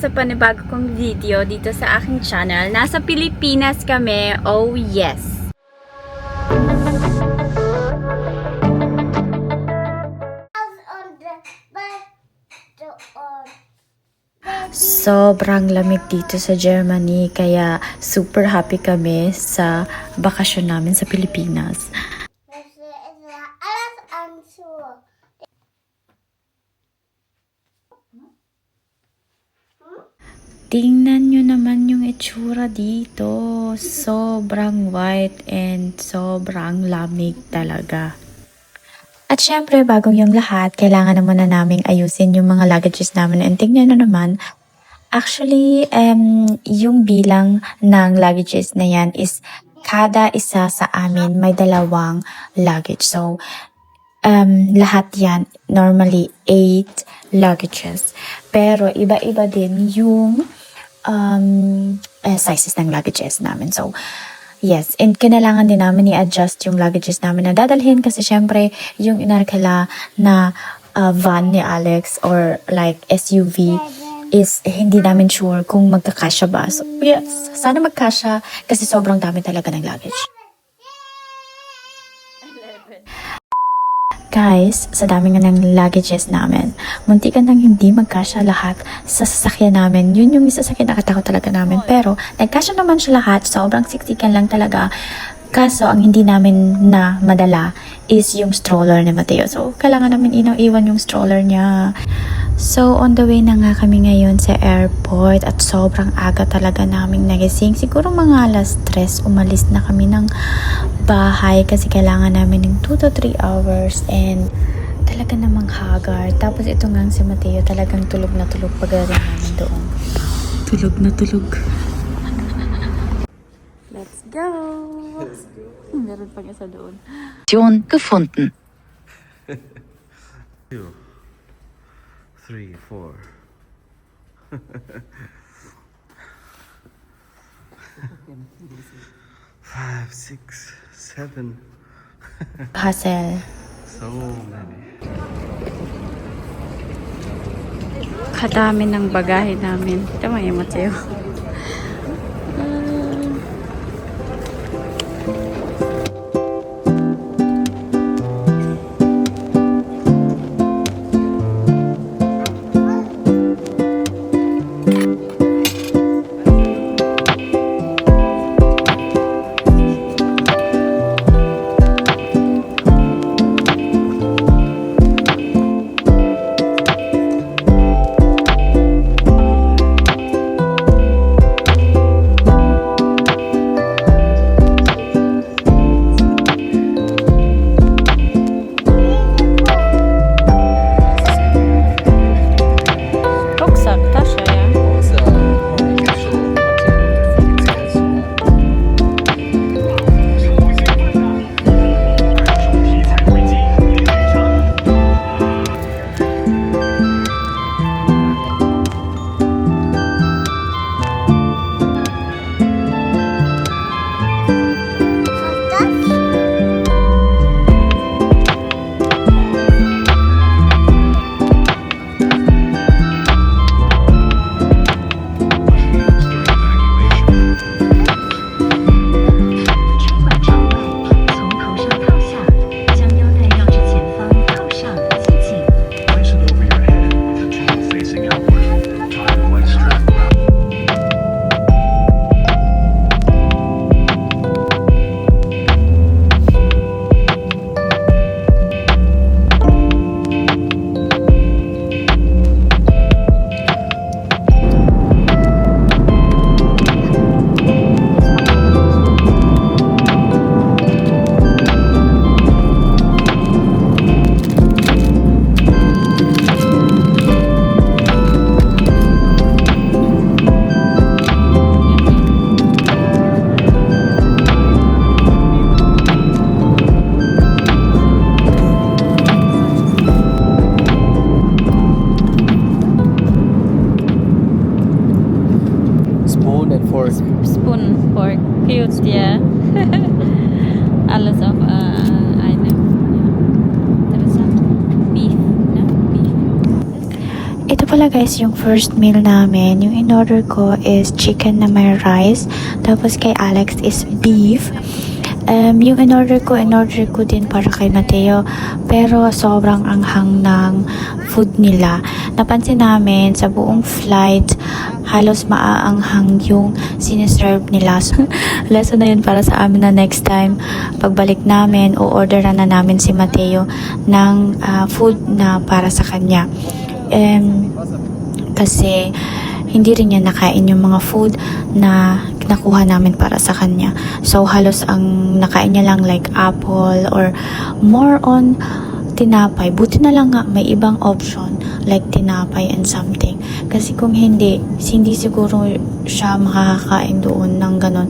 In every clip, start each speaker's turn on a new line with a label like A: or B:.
A: sa panibago kong video dito sa aking channel. Nasa Pilipinas kami, oh yes! Sobrang lamig dito sa Germany, kaya super happy kami sa bakasyon namin sa Pilipinas. Tingnan nyo naman yung itsura dito. Sobrang white and sobrang lamig talaga. At syempre, bagong yung lahat, kailangan naman na naming ayusin yung mga luggages namin. And tingnan nyo naman, actually, yung bilang ng luggages na yan is kada isa sa amin may dalawang luggage. So, lahat yan, normally 8 luggages. Pero iba-iba din yung sizes ng luggages namin. So, yes, and kinailangan din namin i-adjust yung luggages namin na dadalhin kasi syempre yung inarkala na van ni Alex or like SUV is hindi namin sure kung magkakasya ba. So, yes, sana magkasya kasi sobrang dami talaga ng luggage. Guys, sa dami nga ng luggages namin, muntikan nang hindi magkasya lahat sa sasakyan namin. Yun yung sasakyan nakatakot talaga namin. Pero, nagkasya naman siya lahat. Sobrang siksikan lang talaga. Kaso, ang hindi namin na madala is yung stroller ni Mateo. So, kailangan namin iwan yung stroller niya. So, on the way na nga kami ngayon sa airport at sobrang aga talaga naming nagising. Siguro mga alas 3 umalis na kami ng bahay kasi kailangan namin ng 2 to 3 hours and talaga namang haggard. Tapos ito nga si Mateo talagang tulog na tulog pagdating namin doon. Tulog na tulog. Let's go! Let's go. Meron pang isa doon.
B: Gefunden.
C: 2, 3, 4. 5, 6, 7.
A: Hassle.
C: So many.
A: Kadami ng bagahe namin. Tama yung Mateo. Spoon pork. Cute, yeah. Alles auf eine. Ja. Interessant. Beef, ne? Beef. Ito pala guys, yung first meal namin, yung in-order ko is chicken na may rice. Tapos kay Alex is beef. Yung in-order ko din para kay Mateo. Pero sobrang anghang ng food nila. Napansin namin sa buong flight, halos maaanghang yung siniserve nila. So, lesson na yun para sa amin na next time, pagbalik namin, o-orderan na namin si Mateo ng food na para sa kanya. Kasi hindi rin niya nakain yung mga food na nakuha namin para sa kanya. So halos ang nakain niya lang like apple or more on tinapay. Buti na lang nga may ibang option like tinapay and something. Kasi kung hindi siguro siya makakakain doon ng ganon.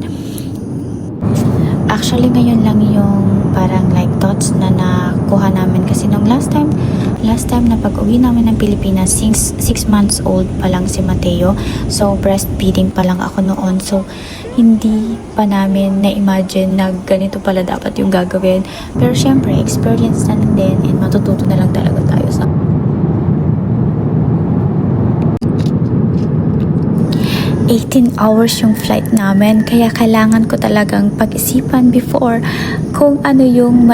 A: Actually ngayon lang yung parang like thoughts na nakuha namin kasi nung last time na pag-uwi namin ng Pilipinas, 6 months old pa lang si Mateo. So breastfeeding pa lang ako noon. So hindi pa namin na-imagine na ganito pala dapat yung gagawin. Pero syempre, experience na lang din and matututo na lang talaga tayo sa 18 hours yung flight namin, kaya kailangan ko talagang pag-isipan before kung ano yung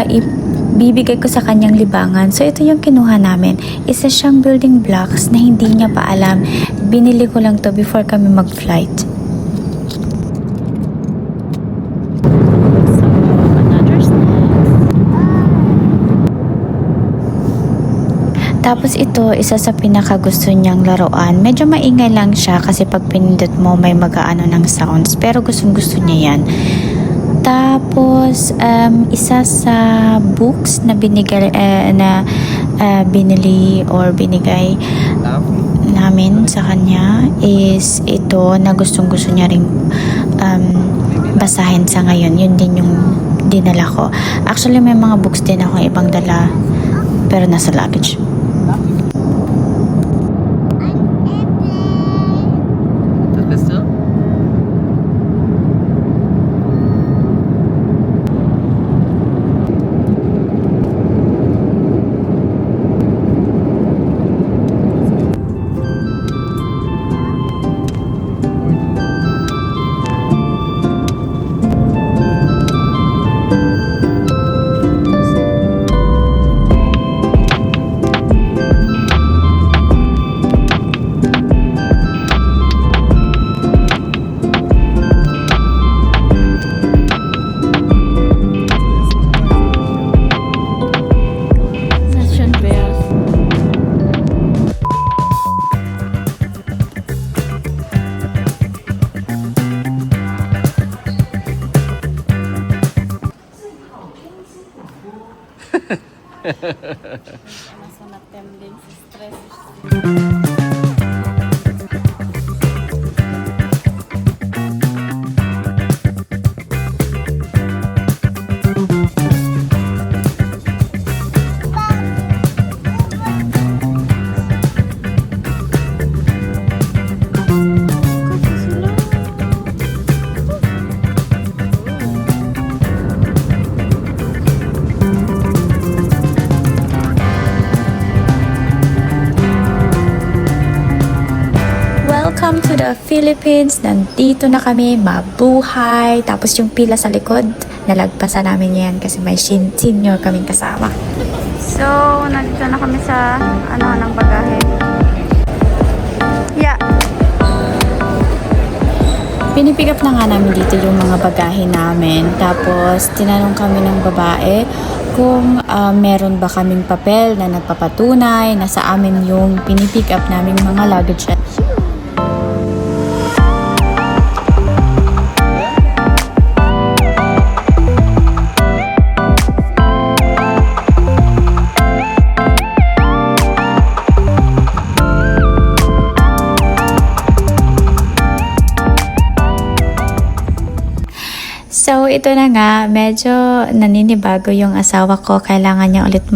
A: bibigay ko sa kanyang libangan. So ito yung kinuha namin. Isa siyang building blocks na hindi niya pa alam. Binili ko lang to before kami mag-flight. Tapos ito, isa sa pinakagusto niyang laruan. Medyo maingay lang siya kasi pag pinindot mo may mag-aano ng sounds. Pero gustong gusto niya yan. Tapos, isa sa books na binili or binigay namin sa kanya is ito na gustong gusto niya rin basahin sa ngayon. Yun din yung dinala ko. Actually, may mga books din akong ibang dala pero nasa luggage. Welcome to the Philippines. Nandito na kami, mabuhay. Tapos yung pila sa likod, nalagpasan namin yan kasi may senior kaming kasama. So, nandito na kami sa ng bagahe. Yeah. Pinipick up na nga namin dito yung mga bagahe namin. Tapos, tinanong kami ng babae kung meron ba kaming papel na nagpapatunay na sa amin yung pinipick up namin mga luggage. So, ito na nga, medyo naninibago yung asawa ko. Kailangan niya ulit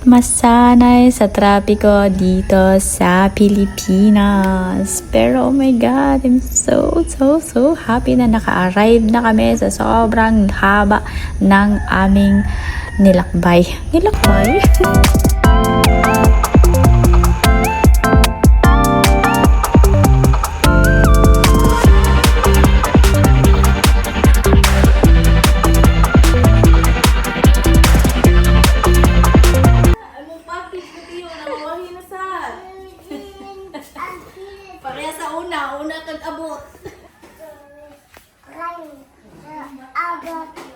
A: masanay sa trapiko dito sa Pilipinas. Pero, oh my God, I'm so happy na naka-arrive na kami sa sobrang haba ng aming nilakbay.
D: una kag-abot.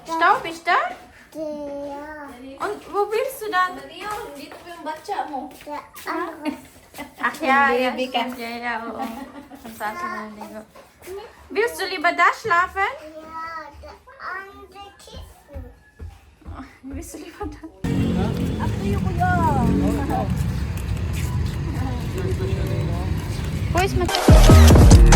A: Stop, ist da? Und wo willst du dann?
D: Dito po yung batcha mo.
A: Ach ja, ja, stimmt, ja, ja, oo. Ang taas na naligo. Willst du lieber da schlafen? Willst du lieber da? Wo ist mein...